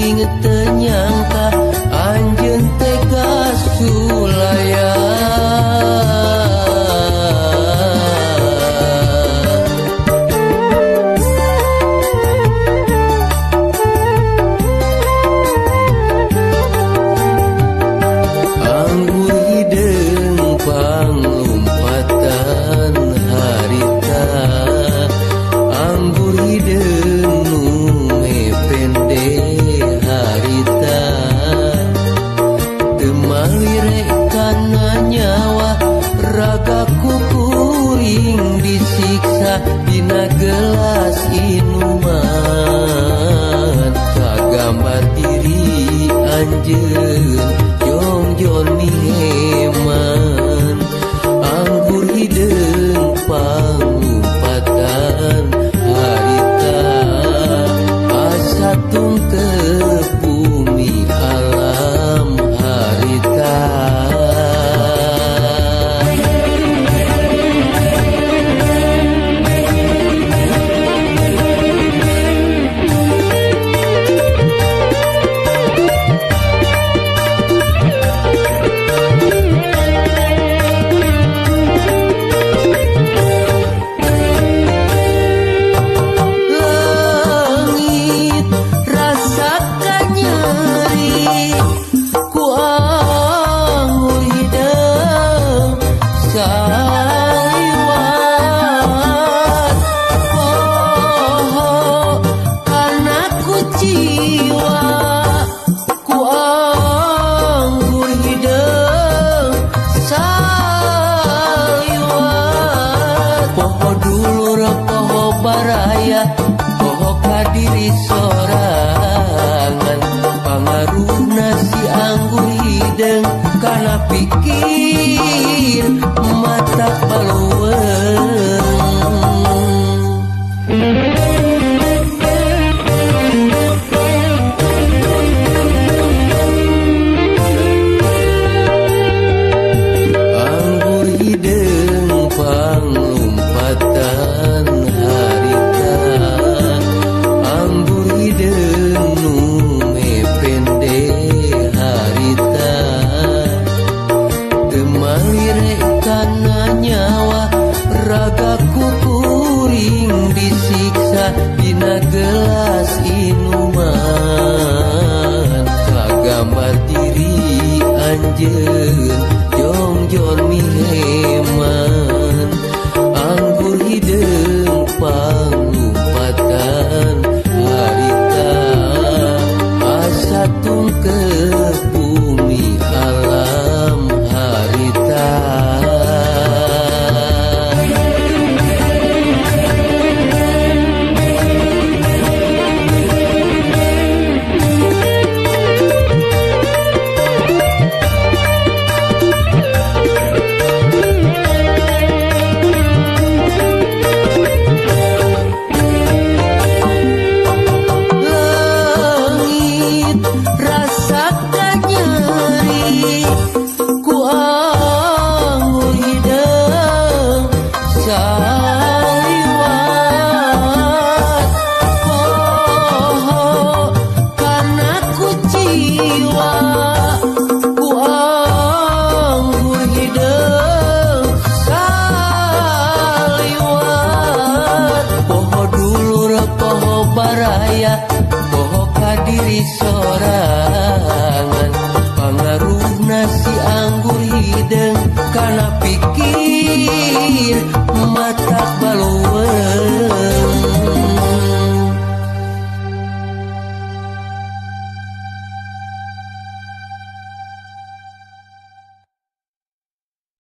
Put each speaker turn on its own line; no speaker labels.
kuring tenyangka anjeun tega sulaya. Anggur hideung panglompatan harita, anggur hideung nu mepende harita, teu malire kana nyawa ragaku kuring disiksa dina gelas inuman, kagambar diri anjeun jongjon miheman. Anggur hideung panglompatan harita, asa tungteu bumi alam harita. Langit rasakan nyeri ku anggur hideung saliwat, poho kana ku jiwa ku anggur hideung saliwat. Poho dulur poho baraya poho kadiri sorangan, pangaruhna si anggur hideung kana pikir mata baleueung. Anggur hideung panglompatan harita, anggur hideung nu mepende harita, teu malire kana nyawa ragaku kuring disiksa dina gelas inuman, kagambar diri anjeun jongjon miheman. Anggur hideung panglompatan harita, asa tungteu bumi alam harita. Langit rasakan nyeri ku anggur hideung saliwat, poho kana ku jiwa ku anggur hideung saliwat. Poho dulur poho baraya poho kadiri sorangan, pangaruhna si anggur hideung kana pikir mata baleueung.